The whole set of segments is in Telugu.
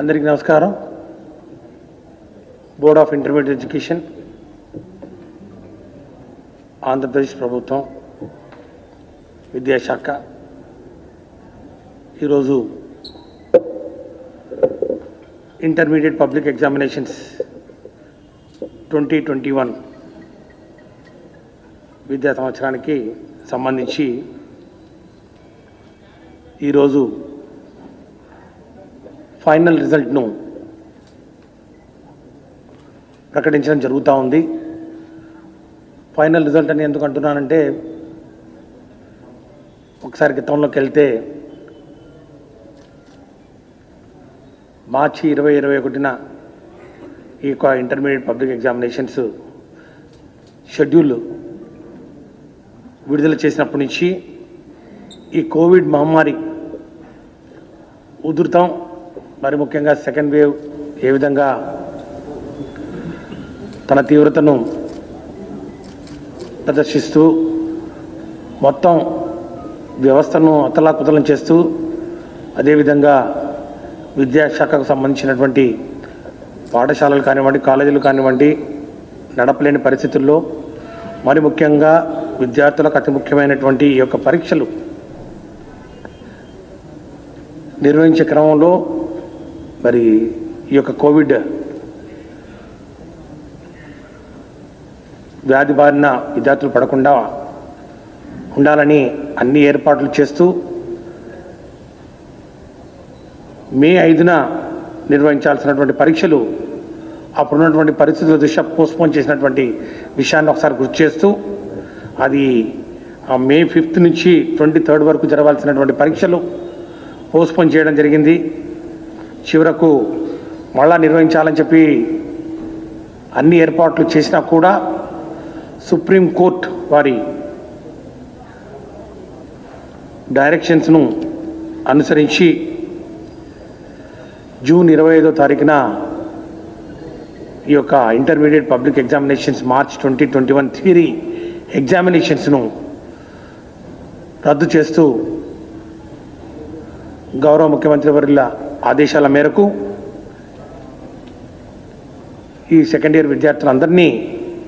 అందరికీ నమస్కారం. Board of intermediate education, Andhra Pradesh ప్రభుత్వం, విద్యాశాఖ ఈరోజు ఇంటర్మీడియట్ పబ్లిక్ ఎగ్జామినేషన్స్ 2021 విద్యా సంవత్సరానికి సంబంధించి ఈరోజు ఫైనల్ రిజల్ట్ను ప్రకటించడం జరుగుతూ ఉంది. ఫైనల్ రిజల్ట్ అని ఎందుకు అంటున్నానంటే, ఒకసారి గతంలోకి వెళ్తే మార్చి 2021న ఈ యొక్క ఇంటర్మీడియట్ పబ్లిక్ ఎగ్జామినేషన్స్ షెడ్యూల్ విడుదల చేసినప్పటి నుంచి ఈ కోవిడ్ మహమ్మారి ఉధృతం, మరి ముఖ్యంగా సెకండ్ వేవ్ ఏ విధంగా తన తీవ్రతను ప్రదర్శిస్తూ మొత్తం వ్యవస్థను అతలాకుతలం చేస్తూ, అదేవిధంగా విద్యాశాఖకు సంబంధించినటువంటి పాఠశాలలు కానివ్వండి, కాలేజీలు కానివ్వండి నడపలేని పరిస్థితుల్లో, మరి ముఖ్యంగా విద్యార్థులకు అతి ముఖ్యమైనటువంటి ఈ యొక్క పరీక్షలు నిర్వహించే క్రమంలో మరి ఈ యొక్క కోవిడ్ వ్యాధి బారిన విద్యార్థులు పడకుండా ఉండాలని అన్ని ఏర్పాట్లు చేస్తూ మే 5న నిర్వహించాల్సినటువంటి పరీక్షలు అప్పుడున్నటువంటి పరిస్థితుల దృష్ట్యా పోస్ట్పోన్ చేసినటువంటి విషయాన్ని ఒకసారి గుర్తు చేస్తూ, అది మే 5 నుంచి 23 వరకు జరగాల్సినటువంటి పరీక్షలు పోస్ట్పోన్ చేయడం జరిగింది. చివరకు మళ్ళా నిర్వహించాలని చెప్పి అన్ని ఏర్పాట్లు చేసినా కూడా సుప్రీంకోర్టు వారి డైరెక్షన్స్ను అనుసరించి జూన్ 25వ తారీఖున ఈ యొక్క intermediate public examinations March 2021 theory ఎగ్జామినేషన్స్ను రద్దు చేస్తూ గౌరవ ముఖ్యమంత్రి వర్యుల ఆదేశాల మేరకు ఈ సెకండ్ ఇయర్ విద్యార్థులందరినీ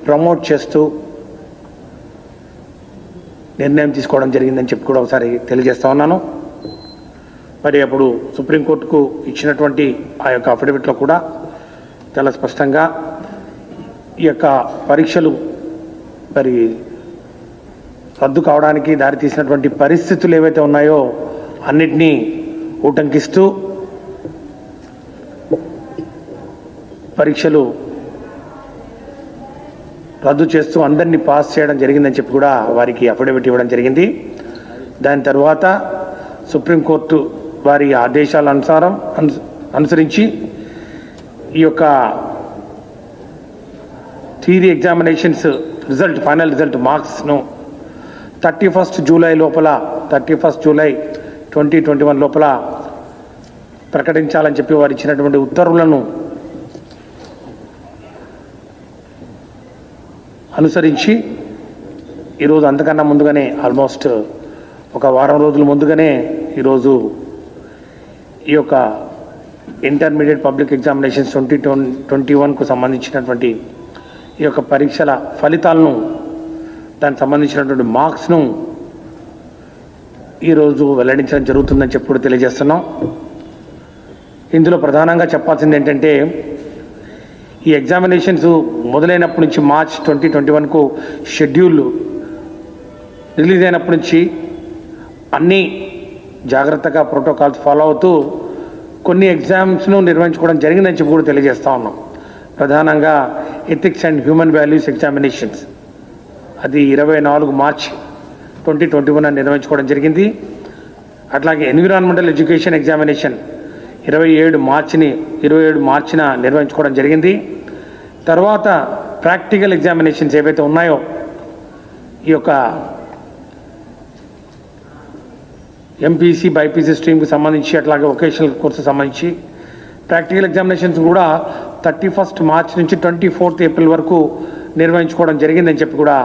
ప్రమోట్ చేస్తూ నిర్ణయం తీసుకోవడం జరిగిందని చెప్పి కూడా ఒకసారి తెలియజేస్తా ఉన్నాను. మరి అప్పుడు సుప్రీంకోర్టుకు ఇచ్చినటువంటి ఆ యొక్క అఫిడవిట్లో కూడా చాలా స్పష్టంగా ఈ యొక్క పరీక్షలు మరి రద్దు కావడానికి దారితీసినటువంటి పరిస్థితులు ఏవైతే ఉన్నాయో అన్నిటినీ ఉటంకిస్తూ పరీక్షలు రద్దు చేస్తూ అందరినీ పాస్ చేయడం జరిగిందని చెప్పి కూడా వారికి అఫిడవిట్ ఇవ్వడం జరిగింది. దాని తర్వాత సుప్రీంకోర్టు వారి ఆదేశాల అనుసరించి ఈ యొక్క theory examinations result, final result మార్క్స్ను 31 జూలై 2021 లోపల ప్రకటించాలని చెప్పి వారు ఇచ్చినటువంటి ఉత్తర్వులను అనుసరించి ఈరోజు అంతకన్నా ముందుగానే ఆల్మోస్ట్ ఒక వారం రోజుల ముందుగానే ఈరోజు ఈ యొక్క ఇంటర్మీడియట్ పబ్లిక్ ఎగ్జామినేషన్స్ 2021కు సంబంధించినటువంటి ఈ యొక్క పరీక్షల ఫలితాలను, దానికి సంబంధించినటువంటి మార్క్స్ను ఈరోజు వెల్లడించడం జరుగుతుందని చెప్పి కూడా తెలియజేస్తున్నాం. ఇందులో ప్రధానంగా చెప్పాల్సింది ఏంటంటే, ఈ ఎగ్జామినేషన్స్ మొదలైనప్పటి నుంచి మార్చ్ 2021కు షెడ్యూల్ రిలీజ్ అయినప్పటి నుంచి అన్నీ జాగ్రత్తగా ప్రోటోకాల్స్ ఫాలో అవుతూ కొన్ని ఎగ్జామ్స్ను నిర్వహించుకోవడం జరిగిందని చెప్పి కూడా తెలియజేస్తూ ఉన్నాం. ప్రధానంగా ethics and human values examinations అది 24 మార్చ్ 2021 నిర్వహించుకోవడం జరిగింది. అట్లాగే ఎన్విరాన్మెంటల్ ఎడ్యుకేషన్ ఎగ్జామినేషన్ 27 మార్చిన నిర్వహించుకోవడం జరిగింది. తర్వాత ప్రాక్టికల్ ఎగ్జామినేషన్స్ ఏవైతే ఉన్నాయో ఈ యొక్క ఎంపీసీ బైపీసీ స్ట్రీమ్కి సంబంధించి, అట్లాగే వొకేషనల్ కోర్సు సంబంధించి ప్రాక్టికల్ ఎగ్జామినేషన్స్ కూడా 31 మార్చ్ నుంచి 24 ఏప్రిల్ వరకు నిర్వహించుకోవడం జరిగిందని చెప్పి కూడా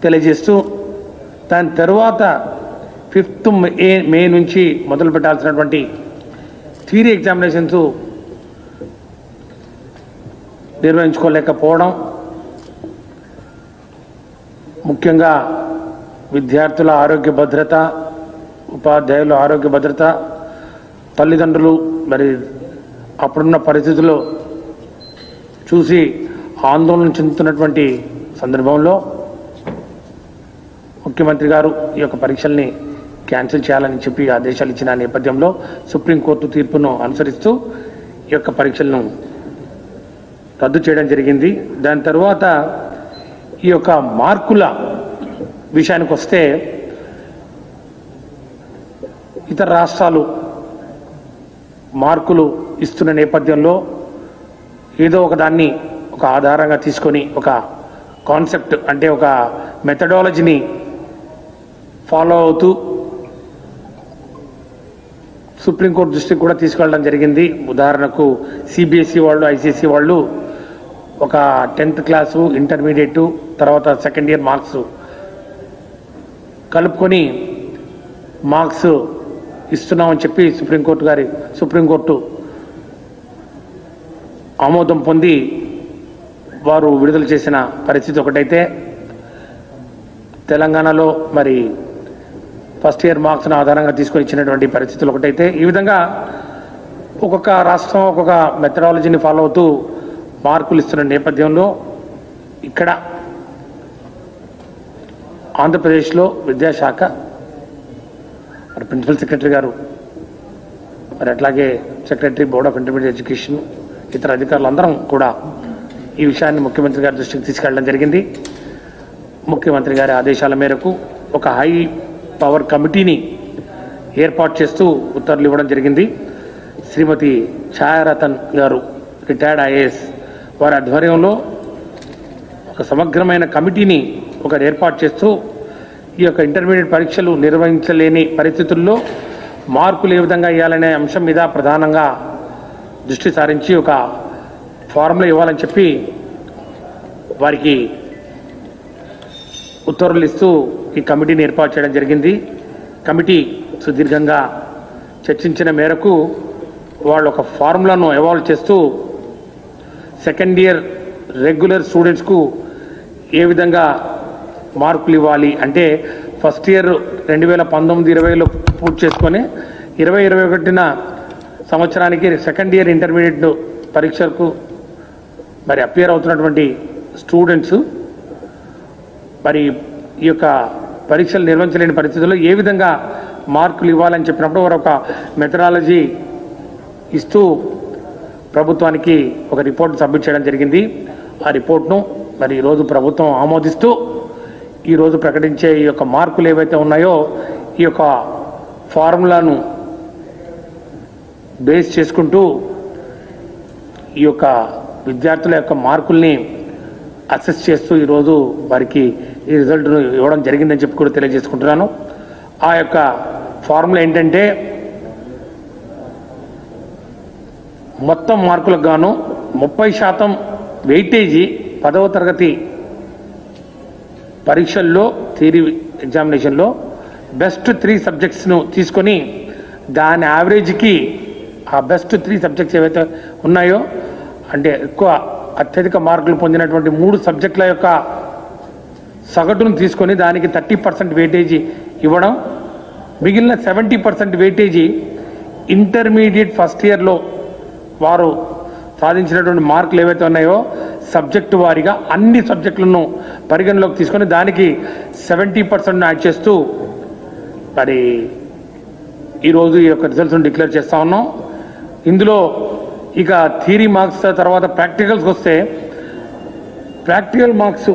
తెలియజేస్తూ, దాని తర్వాత 5th మే నుంచి మొదలు పెట్టాల్సినటువంటి థియరీ ఎగ్జామినేషన్స్ నిర్వహించుకోలేకపోవడం, ముఖ్యంగా విద్యార్థుల ఆరోగ్య భద్రత, ఉపాధ్యాయుల ఆరోగ్య భద్రత, తల్లిదండ్రులు మరి అప్పుడున్న పరిస్థితుల్లో చూసి ఆందోళన చెందుతున్నటువంటి సందర్భంలో ముఖ్యమంత్రి గారు ఈ యొక్క పరీక్షల్ని క్యాన్సిల్ చేయాలని చెప్పి ఆదేశాలు ఇచ్చిన నేపథ్యంలో సుప్రీంకోర్టు తీర్పును అనుసరిస్తూ ఈ యొక్క పరీక్షలను రద్దు చేయడం జరిగింది. దాని తర్వాత ఈ యొక్క మార్కుల విషయానికి వస్తే ఇతర రాష్ట్రాలు మార్కులు ఇస్తున్న నేపథ్యంలో ఏదో ఒక దాన్ని ఒక ఆధారంగా తీసుకొని ఒక కాన్సెప్ట్ అంటే ఒక మెథడాలజీని ఫాలో అవుతూ సుప్రీంకోర్టు దృష్టికి కూడా తీసుకెళ్ళడం జరిగింది. ఉదాహరణకు సిబిఎస్ఈ వాళ్ళు, ఐసిఎస్ఈ వాళ్ళు ఒక 10th క్లాసు, ఇంటర్మీడియట్, తర్వాత సెకండ్ ఇయర్ మార్క్స్ కలుపుకొని మార్క్స్ ఇస్తున్నామని చెప్పి సుప్రీంకోర్టు ఆమోదం పొంది వారు విడుదల చేసిన పరిస్థితి ఒకటైతే, తెలంగాణలో మరి ఫస్ట్ ఇయర్ మార్క్స్ను ఆధారంగా తీసుకొని ఇచ్చినటువంటి పరిస్థితులు ఒకటైతే, ఈ విధంగా ఒక్కొక్క రాష్ట్రం ఒక్కొక్క మెథడాలజీని ఫాలో అవుతూ మార్కులు ఇస్తున్న నేపథ్యంలో ఇక్కడ ఆంధ్రప్రదేశ్లో విద్యాశాఖ మరి ప్రిన్సిపల్ సెక్రటరీ గారు, మరి అట్లాగే secretary board of intermediate education, ఇతర అధికారులు అందరం కూడా ఈ విషయాన్ని ముఖ్యమంత్రి గారి దృష్టికి తీసుకెళ్లడం జరిగింది. ముఖ్యమంత్రి గారి ఆదేశాల మేరకు ఒక హై పవర్ కమిటీని ఏర్పాటు చేస్తూ ఉత్తర్వులు ఇవ్వడం జరిగింది. శ్రీమతి ఛాయారతన్ గారు, రిటైర్డ్ ఐఏఎస్, వారి ఆధ్వర్యంలో ఒక సమగ్రమైన కమిటీని ఏర్పాటు చేస్తూ ఈ యొక్క ఇంటర్మీడియట్ పరీక్షలు నిర్వహించలేని పరిస్థితుల్లో మార్కులు ఏ విధంగా ఇవ్వాలనే అంశం మీద ప్రధానంగా దృష్టి సారించి ఒక ఫార్ములా ఇవ్వాలని చెప్పి వారికి ఉత్తర్వులు ఇస్తూ ఈ కమిటీని ఏర్పాటు చేయడం జరిగింది. కమిటీ సుదీర్ఘంగా చర్చించిన మేరకు వాళ్ళు ఒక ఫార్ములాను ఎవాల్వ్ చేస్తూ సెకండ్ ఇయర్ రెగ్యులర్ స్టూడెంట్స్కు ఏ విధంగా మార్కులు ఇవ్వాలి అంటే, ఫస్ట్ ఇయర్ 2019-20లో పూర్తి చేసుకొని 2021 సంవత్సరానికి సెకండ్ ఇయర్ ఇంటర్మీడియట్ పరీక్షలకు మరి అపియర్ అవుతున్నటువంటి స్టూడెంట్స్ మరి ఈ యొక్క పరీక్షలు నిర్వహించలేని పరిస్థితుల్లో ఏ విధంగా మార్కులు ఇవ్వాలని చెప్పినప్పుడు వారు ఒక మెథడాలజీ ఇస్తూ ప్రభుత్వానికి ఒక రిపోర్ట్ సబ్మిట్ చేయడం జరిగింది. ఆ రిపోర్ట్ను మరి ఈరోజు ప్రభుత్వం ఆమోదిస్తూ ఈరోజు ప్రకటించే ఈ యొక్క మార్కులు ఏవైతే ఉన్నాయో ఈ యొక్క ఫార్ములాను బేస్ చేసుకుంటూ ఈ యొక్క విద్యార్థుల యొక్క మార్కుల్ని అసెస్ చేస్తూ ఈరోజు వారికి ఈ రిజల్ట్ను ఇవ్వడం జరిగిందని చెప్పి కూడా తెలియజేసుకుంటున్నాను. ఆ యొక్క ఫార్ములా ఏంటంటే, మొత్తం మార్కులకు గాను 30% వెయిటేజీ 10వ తరగతి పరీక్షల్లో థియరీ ఎగ్జామినేషన్లో బెస్ట్ 3 సబ్జెక్ట్స్ను తీసుకొని దాని యావరేజ్కి ఆ బెస్ట్ 3 సబ్జెక్ట్స్ ఏవైతే ఉన్నాయో అంటే అత్యధిక మార్కులు పొందినటువంటి 3 సబ్జెక్టుల యొక్క సగటును తీసుకొని దానికి 30% వెయిటేజీ ఇవ్వడం, మిగిలిన 70% వెయిటేజీ ఇంటర్మీడియట్ ఫస్ట్ ఇయర్లో వారు సాధించినటువంటి మార్కులు ఏవైతే ఉన్నాయో సబ్జెక్టు వారీగా అన్ని సబ్జెక్టులను పరిగణలోకి తీసుకొని దానికి 70% యాడ్ చేస్తూ మరి ఈరోజు ఈ యొక్క రిజల్ట్స్ను డిక్లేర్ చేస్తూ ఉన్నాం. ఇందులో ఇక థియరీ మార్క్స్ తర్వాత ప్రాక్టికల్స్కి వస్తే, ప్రాక్టికల్ మార్క్స్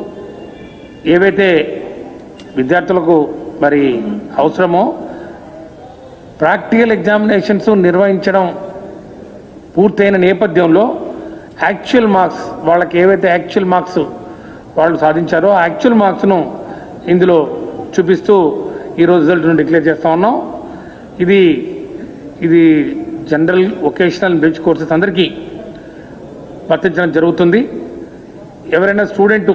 ఏవైతే విద్యార్థులకు మరి అవసరమో ప్రాక్టికల్ ఎగ్జామినేషన్స్ నిర్వహించడం పూర్తయిన నేపథ్యంలో యాక్చువల్ మార్క్స్, వాళ్ళకి ఏవైతే యాక్చువల్ మార్క్స్ వాళ్ళు సాధించారో ఆ యాక్చువల్ మార్క్స్ను ఇందులో చూపిస్తూ ఈరోజు రిజల్ట్ను డిక్లేర్ చేస్తూ ఉన్నాం. ఇది జనరల్, వొకేషనల్, బ్రిడ్జ్ కోర్సెస్ అందరికీ వర్తించడం జరుగుతుంది. ఎవరైనా స్టూడెంట్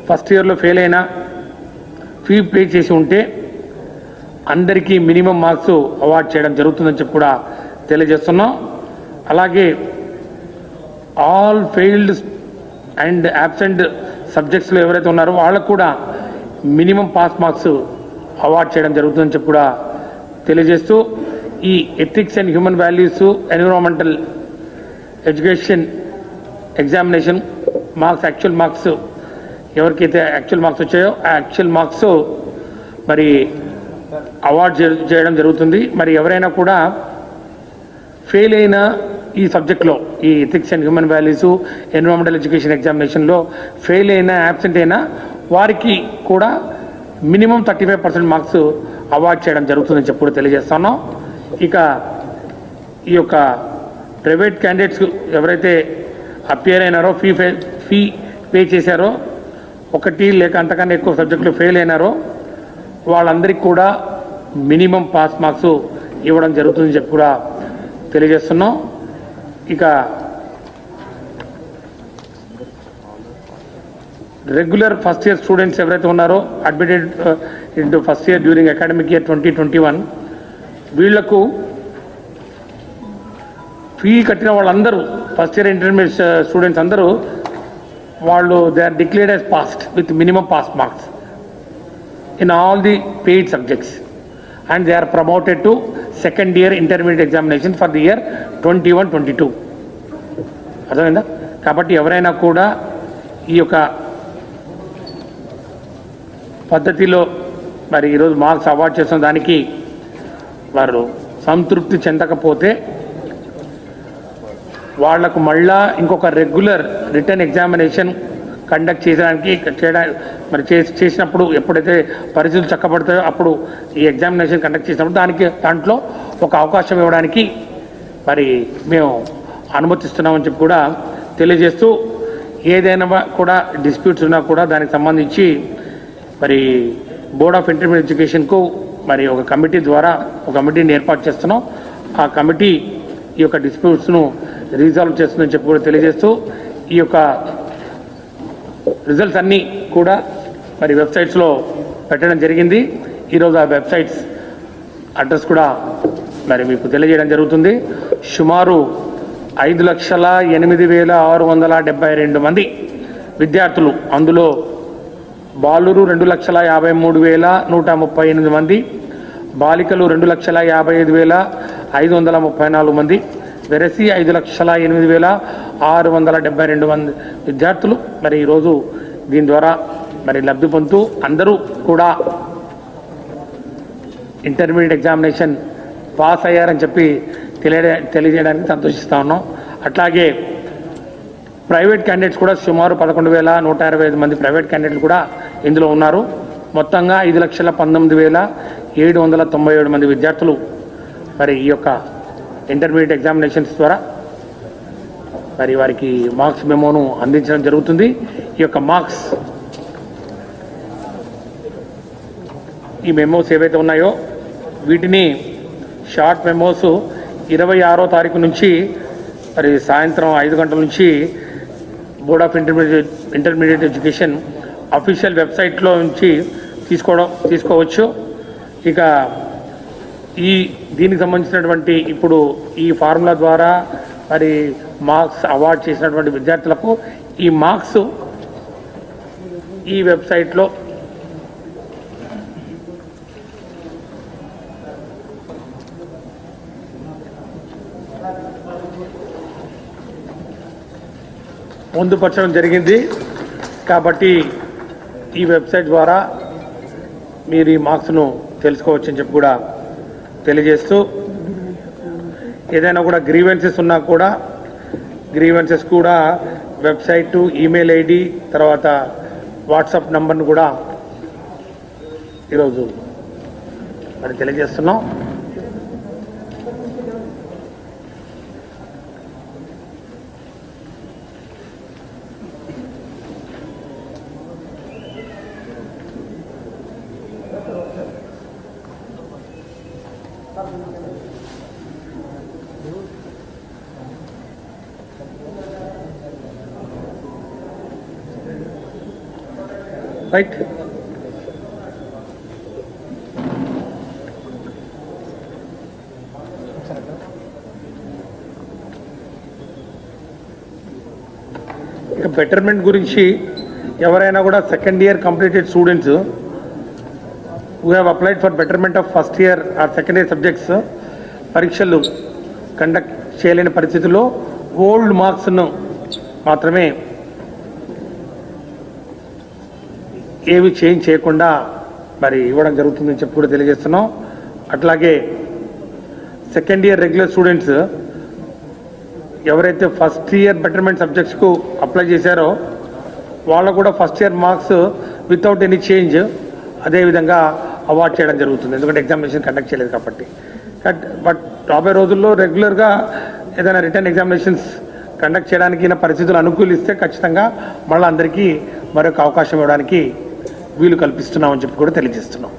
ఫస్ట్ ఇయర్లో ఫెయిల్ అయినా, ఫీ పే చేసి ఉంటే అందరికీ మినిమం మార్క్స్ అవార్డ్ చేయడం జరుగుతుందని చెప్పి కూడా తెలియజేస్తున్నాం. అలాగే ఆల్ ఫెయిల్డ్ అండ్ యాబ్సెంట్ సబ్జెక్ట్స్లో ఎవరైతే ఉన్నారో వాళ్ళకు కూడా మినిమం పాస్ మార్క్స్ అవార్డ్ చేయడం జరుగుతుందని చెప్పి కూడా తెలియజేస్తూ ఈ ethics and human values environmental education examination marks actual marks ఎవరికైతే యాక్చువల్ మార్క్స్ వచ్చాయో ఆ యాక్చువల్ మార్క్స్ మరి అవార్డ్ చేయడం జరుగుతుంది. మరి ఎవరైనా కూడా ఫెయిల్ అయిన ఈ సబ్జెక్ట్లో ఈ ethics and human values environmental education ఎగ్జామినేషన్లో ఫెయిల్ అయినా యాబ్సెంట్ అయినా వారికి కూడా మినిమం 35% మార్క్స్ అవార్డ్ చేయడం జరుగుతుందని చెప్పి కూడా తెలియజేస్తున్నాం. ఇక ఈ యొక్క ప్రైవేట్ క్యాండిడేట్స్ ఎవరైతే అపియర్ అయినారో ఫీ పే చేశారో ఒకటి లేక అంతకన్నా ఎక్కువ సబ్జెక్టులు ఫెయిల్ అయినారో వాళ్ళందరికీ కూడా మినిమం పాస్ మార్క్స్ ఇవ్వడం జరుగుతుందని చెప్పి కూడా తెలియజేస్తున్నాం. ఇక రెగ్యులర్ ఫస్ట్ ఇయర్ స్టూడెంట్స్ ఎవరైతే ఉన్నారో admitted into first year during academic year 2021 వీళ్లకు ఫీ కట్టిన వాళ్ళందరూ ఫస్ట్ ఇయర్ ఇంటర్మీడియట్ స్టూడెంట్స్ అందరూ వాళ్ళు they are declared as passed with minimum pass marks in all the paid subjects and they are promoted to second year intermediate examination for the year 21-22. అర్థమైందా? కాబట్టి ఎవరైనా కూడా ఈ యొక్క పద్ధతిలో మరి ఈరోజు మార్క్స్ అవార్డ్ చేసిన దానికి వారు సంతృప్తి చెందకపోతే వాళ్లకు మళ్ళా ఇంకొక రెగ్యులర్ రిటర్న్ ఎగ్జామినేషన్ కండక్ట్ చేయడానికి మరి చేసినప్పుడు ఎప్పుడైతే పరిస్థితులు చక్కబడతాయో అప్పుడు ఈ ఎగ్జామినేషన్ కండక్ట్ చేసినప్పుడు దాంట్లో ఒక అవకాశం ఇవ్వడానికి మరి మేము అనుమతిస్తున్నామని చెప్పి కూడా తెలియజేస్తూ ఏదైనా కూడా డిస్ప్యూట్స్ ఉన్నా కూడా దానికి సంబంధించి మరి బోర్డ్ ఆఫ్ ఇంటర్మీడియట్ ఎడ్యుకేషన్కు మరి ఒక కమిటీ ద్వారా ఒక కమిటీని ఏర్పాటు చేస్తున్నాం. ఆ కమిటీ ఈ యొక్క డిస్ప్యూట్స్ను రీసాల్వ్ చేస్తుందని చెప్పి కూడా తెలియజేస్తూ ఈ యొక్క రిజల్ట్స్ అన్నీ కూడా మరి వెబ్సైట్స్లో పెట్టడం జరిగింది. ఈరోజు ఆ వెబ్సైట్స్ అడ్రస్ కూడా మరి మీకు తెలియజేయడం జరుగుతుంది. సుమారు 5,08,672 మంది విద్యార్థులు, అందులో బాలురు 2,53,138 మంది, బాలికలు 2,55,534 మంది, వెరసి 5,08,672 మంది విద్యార్థులు మరి ఈరోజు దీని ద్వారా మరి లబ్ధి పొందుతూ అందరూ కూడా ఇంటర్మీడియట్ ఎగ్జామినేషన్ పాస్ అయ్యారని చెప్పి తెలియజేయడానికి సంతోషిస్తూ ఉన్నాం. అట్లాగే ప్రైవేట్ క్యాండిడేట్స్ కూడా సుమారు 11,165 మంది ప్రైవేట్ క్యాండిడేట్లు కూడా ఇందులో ఉన్నారు. మొత్తంగా 5,19,797 మంది విద్యార్థులు మరి ఈ యొక్క ఇంటర్మీడియట్ ఎగ్జామినేషన్స్ ద్వారా మరి వారికి మార్క్స్ మెమోను అందించడం జరుగుతుంది. ఈ యొక్క మార్క్స్ ఈ మెమోస్ ఏవైతే ఉన్నాయో వీటిని షార్ట్ మెమోస్ 26వ తారీఖు నుంచి మరి సాయంత్రం 5 గంటల నుంచి board of intermediate education official వెబ్సైట్లో నుంచి తీసుకోవచ్చు. ఇక దీనికి సంబంధించినటువంటి ఇప్పుడు ఈ ఫార్ములా ద్వారా మరి మార్క్స్ అవార్డ్ చేసినటువంటి విద్యార్థులకు ఈ మార్క్స్ ఈ వెబ్సైట్లో పొందుపరచడం జరిగింది. కాబట్టి ఈ వెబ్సైట్ ద్వారా మీరు ఈ మార్క్స్ను తెలుసుకోవచ్చని చెప్పి కూడా తెలియజేస్తూ ఏదైనా కూడా గ్రీవెన్సెస్ ఉన్నా కూడా గ్రీవెన్సెస్ కూడా వెబ్సైటు, ఈమెయిల్ ఐడి, తర్వాత వాట్సాప్ నంబర్ను కూడా ఈరోజు మరి తెలియజేస్తున్నాం. రైట్. బెటర్మెంట్ గురించి ఎవరైనా కూడా second year completed students who have applied for betterment of first year or second year subjects పరీక్షలు కండక్ట్ చేయలేని పరిస్థితుల్లో ఓల్డ్ మార్క్స్ను మాత్రమే ఏవి చేంజ్ చేయకుండా మరి ఇవ్వడం జరుగుతుందని చెప్పి కూడా తెలియజేస్తున్నాం. అట్లాగే సెకండ్ ఇయర్ రెగ్యులర్ స్టూడెంట్స్ ఎవరైతే ఫస్ట్ ఇయర్ బెటర్మెంట్ సబ్జెక్ట్స్కు అప్లై చేశారో వాళ్ళకు కూడా first year marks without any change అదేవిధంగా అవార్డ్ చేయడం జరుగుతుంది, ఎందుకంటే ఎగ్జామినేషన్ కండక్ట్ చేయలేదు కాబట్టి. బట్ రాబోయే రోజుల్లో రెగ్యులర్గా ఏదైనా రిటర్న్ ఎగ్జామినేషన్స్ కండక్ట్ చేయడానికి పరిస్థితులు అనుకూలిస్తే ఖచ్చితంగా మళ్ళీ అందరికీ మరొక అవకాశం ఇవ్వడానికి వీలు కల్పిస్తున్నామని చెప్పి కూడా తెలియజేస్తున్నాం.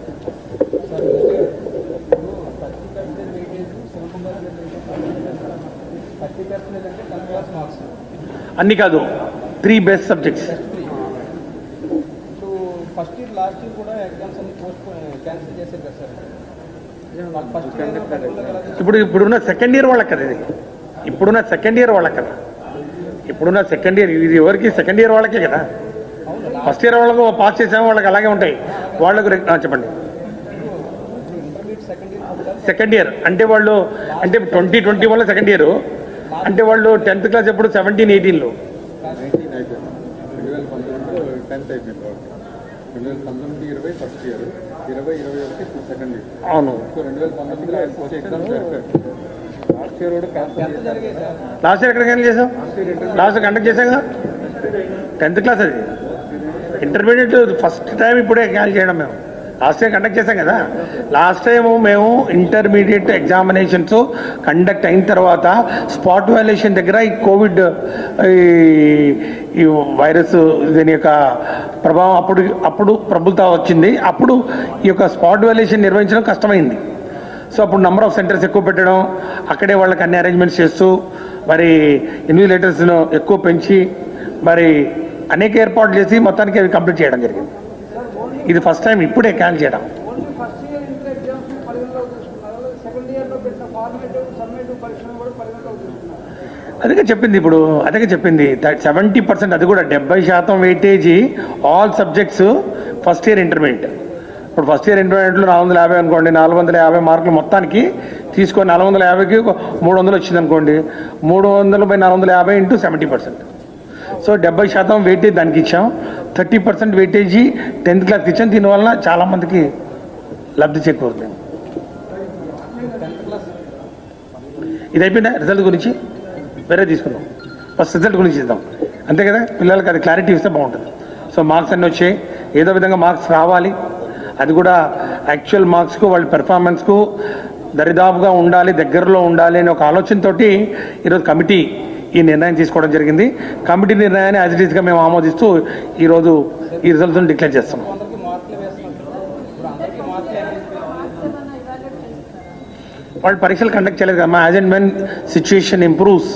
అన్ని కాదు, 3 best subjects. First year last year కూడా ఎగ్జామ్స్ అన్ని క్యాన్సిల్ చేశారు కదా సార్. ఇప్పుడున్న సెకండ్ ఇయర్ వాళ్ళకి కదా, ఇది ఇప్పుడున్న సెకండ్ ఇయర్ వాళ్ళకి కదా, ఇప్పుడున్న సెకండ్ ఇయర్ ఇది ఎవరికి సెకండ్ ఇయర్ వాళ్ళకే కదా. ఫస్ట్ ఇయర్ వాళ్ళకు పాస్ చేసాము, వాళ్ళకి అలాగే ఉంటాయి. వాళ్ళకు చెప్పండి. సెకండ్ ఇయర్ అంటే వాళ్ళు అంటే 2021 సెకండ్ ఇయర్ అంటే వాళ్ళు 10th క్లాస్ ఎప్పుడు 17-18లో 2019-20 ఫస్ట్ ఇయర్, 2020-21 సెకండ్ ఇయర్. అవును. సో 2019లో ఎగ్జామ్స్ లాస్ట్ ఇయర్ కూడా లాస్ట్ ఇయర్ ఎక్కడ క్యాన్సిల్ చేసాం? లాస్ట్ కండక్ట్ చేసాం కదా 10th క్లాస్. అది ఇంటర్మీడియట్ ఫస్ట్ టైం ఇప్పుడే క్యాన్సిల్ చేయడం. మేము లాస్ట్ టైం కండక్ట్ చేసాం కదా. లాస్ట్ టైము మేము ఇంటర్మీడియట్ ఎగ్జామినేషన్స్ కండక్ట్ అయిన తర్వాత స్పాట్ వాల్యుయేషన్ దగ్గర ఈ కోవిడ్ ఈ వైరస్ దీని యొక్క ప్రభావం అప్పుడు ప్రబుల్తా వచ్చింది. అప్పుడు ఈ యొక్క స్పాట్ వాల్యుయేషన్ నిర్వహించడం కష్టమైంది. సో అప్పుడు నెంబర్ ఆఫ్ సెంటర్స్ ఎక్కువ పెట్టడం, అక్కడే వాళ్ళకి అన్ని అరేంజ్మెంట్స్ చేస్తూ మరి ఇన్విజిలేటర్స్ను ఎక్కువ పెంచి మరి అనేక ఏర్పాట్లు చేసి మొత్తానికి అవి కంప్లీట్ చేయడం జరిగింది. ఇది ఫస్ట్ టైం ఇప్పుడే క్యాన్సిల్ చేయడం. అదే చెప్పింది ఇప్పుడు, అదే చెప్పింది 70%, అది కూడా 70% weightage all subjects first year intermediate. ఇప్పుడు ఫస్ట్ ఇయర్ ఇంటర్మీడియట్లో 450 అనుకోండి, 450 మార్కులు మొత్తానికి తీసుకొని 450కి 300 వచ్చింది అనుకోండి, 300/450 ఇంటూ 70%. సో 70% వెయిటేజ్ దానికి ఇచ్చాం, 30% వెయిటేజీ 10th క్లాస్కి ఇచ్చాం. దీనివల్ల చాలామందికి లబ్ధి చేకూరుతుంది. ఇది అయిపోయిందా? రిజల్ట్ గురించి వేరే తీసుకుందాం, ఫస్ట్ రిజల్ట్ గురించి ఇద్దాం, అంతే కదా. పిల్లలకి అది క్లారిటీ ఇస్తే బాగుంటుంది. సో మార్క్స్ అన్నీ వచ్చాయి, ఏదో విధంగా మార్క్స్ రావాలి, అది కూడా యాక్చువల్ మార్క్స్కు వాళ్ళ పెర్ఫార్మెన్స్కు దరిదాపుగా ఉండాలి, దగ్గరలో ఉండాలి అనే ఒక ఆలోచనతోటి ఈరోజు కమిటీ ఈ నిర్ణయం తీసుకోవడం జరిగింది. కమిటీ నిర్ణయాన్ని యాజ్ ఇట్ ఈస్గా మేము ఆమోదిస్తూ ఈరోజు ఈ రిజల్ట్స్ని డిక్లేర్ చేస్తాం. వాళ్ళు పరీక్షలు కండక్ట్ చేయలేదు కదా, as and when situation improves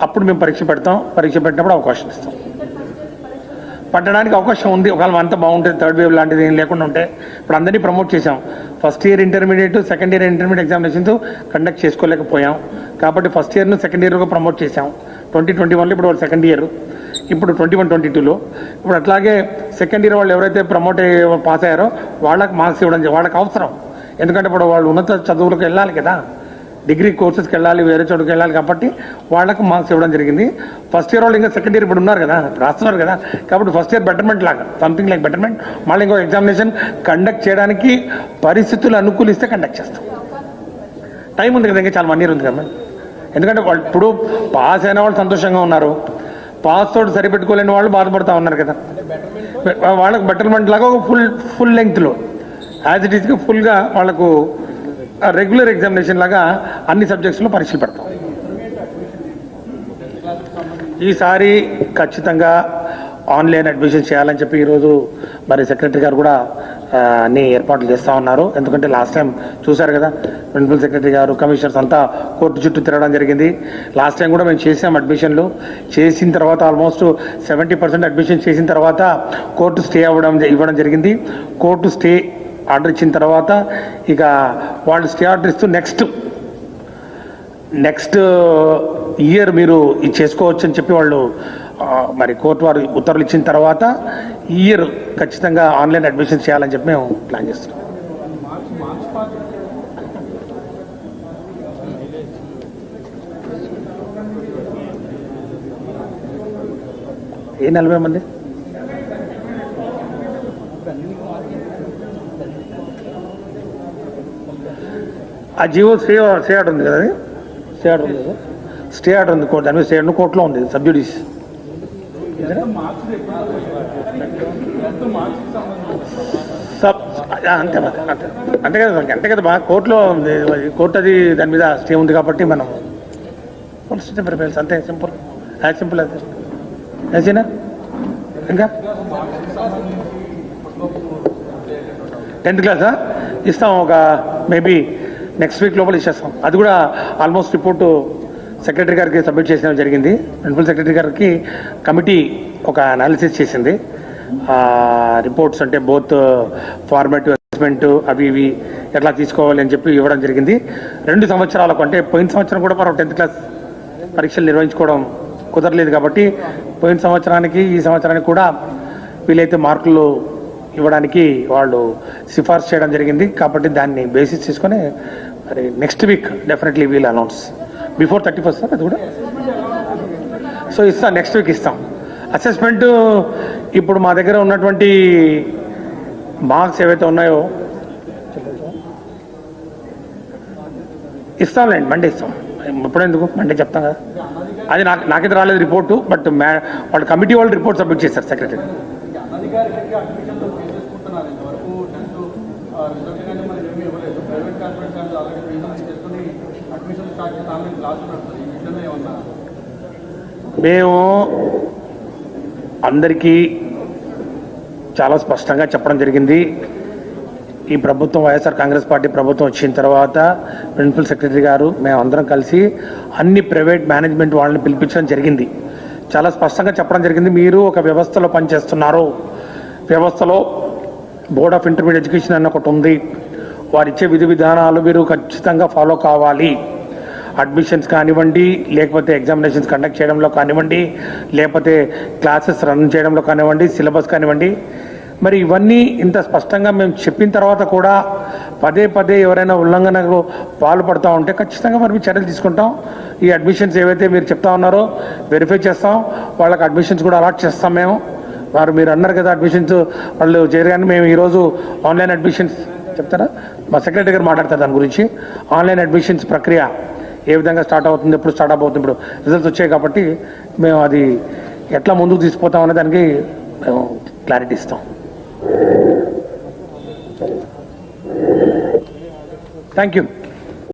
అప్పుడు మేము పరీక్ష పెడతాం. పరీక్ష పెట్టినప్పుడు అవకాశం ఇస్తాం. పట్టడానికి అవకాశం ఉంది, ఒకవేళ అంతా బాగుంటుంది, థర్డ్ వేవ్ లాంటిది ఏం లేకుండా ఉంటే. ఇప్పుడు అందరినీ ప్రమోట్ చేసాం. First year intermediate, second year intermediate examinations conduct చేసుకోలేకపోయాం కాబట్టి ఫస్ట్ ఇయర్ను సెకండ్ ఇయర్గా ప్రమోట్ చేసాం. 2021లో ఇప్పుడు వాళ్ళు సెకండ్ ఇయర్, ఇప్పుడు 21-22లో ఇప్పుడు అట్లాగే సెకండ్ ఇయర్ వాళ్ళు ఎవరైతే ప్రమోట్ పాస్ అయ్యారో వాళ్ళకి మార్క్స్ ఇవ్వడం వాళ్ళకి అవసరం. ఎందుకంటే ఇప్పుడు వాళ్ళు ఉన్నత చదువులకు వెళ్ళాలి కదా, డిగ్రీ కోర్సెస్కి వెళ్ళాలి, వేరే చోటుకి వెళ్ళాలి కాబట్టి వాళ్ళకు మార్క్స్ ఇవ్వడం జరిగింది. ఫస్ట్ ఇయర్ వాళ్ళు ఇంకా సెకండ్ ఇయర్ ఇప్పుడు ఉన్నారు కదా, రాస్తున్నారు కదా, కాబట్టి ఫస్ట్ ఇయర్ బెటర్మెంట్ లాగా సంథింగ్ లైక్ బెటర్మెంట్ మళ్ళీ ఇంకో ఎగ్జామినేషన్ కండక్ట్ చేయడానికి పరిస్థితులు అనుకూలిస్తే కండక్ట్ చేస్తాం. టైం ఉంది కదా, ఇంకా చాలా 1 year ఉంది కదా. ఎందుకంటే వాళ్ళు ఇప్పుడు పాస్ అయిన వాళ్ళు సంతోషంగా ఉన్నారు, పాస్ తోటి సరిపెట్టుకోలేని వాళ్ళు బాధపడుతూ ఉన్నారు కదా. వాళ్ళకు బెటర్మెంట్ లాగా ఒక ఫుల్ లెంగ్త్లో యాజ్ ఇట్ ఈస్గా ఫుల్గా వాళ్ళకు రెగ్యులర్ ఎగ్జామినేషన్ లాగా అన్ని సబ్జెక్ట్స్లో పరీక్షలు పెడతాం. ఈసారి ఖచ్చితంగా ఆన్లైన్ అడ్మిషన్ చేయాలని చెప్పి ఈరోజు మరి సెక్రటరీ గారు కూడా అన్ని ఏర్పాట్లు చేస్తూ ఉన్నారు. ఎందుకంటే లాస్ట్ టైం చూశారు కదా, ప్రిన్సిపల్ సెక్రటరీ గారు, కమిషనర్స్ అంతా కోర్టు చుట్టూ తిరగడం జరిగింది. లాస్ట్ టైం కూడా మేము చేసాం అడ్మిషన్లు. చేసిన తర్వాత ఆల్మోస్ట్ 70% అడ్మిషన్ చేసిన తర్వాత కోర్టు స్టే ఇవ్వడం జరిగింది. కోర్టు స్టే ఆర్డర్ ఇచ్చిన తర్వాత ఇక వాళ్ళు స్టే ఆర్డర్ ఇస్తూ నెక్స్ట్ ఇయర్ మీరు ఇది చేసుకోవచ్చు అని చెప్పి వాళ్ళు మరి కోర్టు వారు ఉత్తర్వులు ఇచ్చిన తర్వాత ఈ ఇయర్ ఖచ్చితంగా ఆన్లైన్ అడ్మిషన్ చేయాలని చెప్పి మేము ప్లాన్ చేస్తున్నాం. ఏ 40 మంది ఆ జీవో స్టే ఆర్డర్ ఉంది కదా, అది స్టే ఆర్డర్ ఉంది కదా, స్టే ఆర్డర్ ఉంది కోర్టు, దాని మీద స్టే ఆర్డర్ కోర్టులో ఉంది సబ్జుడిస్. అంతే కదా, అంతే కదా బాగా కోర్టులో ఉంది, కోర్టు అది దాని మీద స్టే ఉంది కాబట్టి మనం ప్రిపేర్స్ అంతే, సింపుల్, యాజ్ సింపుల్ అది. యాజీనా ఇంకా 10th క్లాసా ఇస్తాం, ఒక మేబీ నెక్స్ట్ వీక్ లోపల ఇచ్చేస్తాం. అది కూడా ఆల్మోస్ట్ రిపోర్టు సెక్రటరీ గారికి సబ్మిట్ చేసిన జరిగింది. ప్రిన్సిపల్ సెక్రటరీ గారికి కమిటీ ఒక అనాలిసిస్ చేసింది. రిపోర్ట్స్ అంటే బోత్ ఫార్మేటివ్ అసెస్మెంట్ అవి ఇవి ఎట్లా తీసుకోవాలి అని చెప్పి ఇవ్వడం జరిగింది. 2 సంవత్సరాలకు, అంటే పోయిన సంవత్సరం కూడా మనం 10th క్లాస్ పరీక్షలు నిర్వహించుకోవడం కుదరలేదు కాబట్టి పోయిన సంవత్సరానికి ఈ సంవత్సరానికి కూడా వీలైతే మార్కులు ఇవ్వడానికి వాళ్ళు సిఫార్సు చేయడం జరిగింది. కాబట్టి దాన్ని బేసిస్ చేసుకొని మరి next week definitely wheel announce before 31st sir, అది కూడా సో ఇస్తాం, నెక్స్ట్ వీక్ ఇస్తాం. అసెస్మెంట్ ఇప్పుడు మా దగ్గర ఉన్నటువంటి మార్క్స్ ఏవైతే ఉన్నాయో ఇస్తాంలేండి, మండే ఇస్తాం. ఎప్పుడెందుకు మండే చెప్తాం కదా, అది నాకైతే రాలేదు రిపోర్టు, బట్ వాళ్ళు కమిటీ వాళ్ళు రిపోర్ట్ సబ్మిట్ చేశారు సెక్రటరీ. మేము అందరికీ చాలా స్పష్టంగా చెప్పడం జరిగింది. ఈ ప్రభుత్వం, వైఎస్ఆర్ కాంగ్రెస్ పార్టీ ప్రభుత్వం వచ్చిన తర్వాత ప్రిన్సిపల్ సెక్రటరీ గారు మేము అందరం కలిసి అన్ని ప్రైవేట్ మేనేజ్మెంట్ వాళ్ళని పిలిపించడం జరిగింది. చాలా స్పష్టంగా చెప్పడం జరిగింది, మీరు ఒక వ్యవస్థలో పనిచేస్తున్నారు, వ్యవస్థలో బోర్డ్ ఆఫ్ ఇంటర్మీడియట్ ఎడ్యుకేషన్ అన్న ఒకటి ఉంది, వారు ఇచ్చే విధి విధానాలు మీరు ఖచ్చితంగా ఫాలో కావాలి. అడ్మిషన్స్ కానివ్వండి, లేకపోతే ఎగ్జామినేషన్స్ కండక్ట్ చేయడంలో కానివ్వండి, లేకపోతే క్లాసెస్ రన్ చేయడంలో కానివ్వండి, సిలబస్ కానివ్వండి. మరి ఇవన్నీ ఇంత స్పష్టంగా మేము చెప్పిన తర్వాత కూడా పదే పదే ఎవరైనా ఉల్లంఘనకు పాల్పడుతూ ఉంటే ఖచ్చితంగా మరి చర్యలు తీసుకుంటాం. ఈ అడ్మిషన్స్ ఏవైతే మీరు చెప్తా ఉన్నారో వెరిఫై చేస్తాం, వాళ్ళకి అడ్మిషన్స్ కూడా అలాట్ చేస్తాం మేము. వారు మీరు అన్నారు కదా అడ్మిషన్స్ వాళ్ళు చేయగానే మేము ఈరోజు ఆన్లైన్ అడ్మిషన్స్ చెప్తారా, మా సెక్రటరీ గారు మాట్లాడతారు దాని గురించి. ఆన్లైన్ అడ్మిషన్స్ ప్రక్రియ ఏ విధంగా స్టార్ట్ అవుతుంది, ఎప్పుడు స్టార్ట్ అవుతుంది, ఇప్పుడు రిజల్ట్స్ వచ్చాయి కాబట్టి మేము అది ఎట్లా ముందుకు తీసుకుపోతాం అనే దానికి మేము క్లారిటీ ఇస్తాం. Thank you.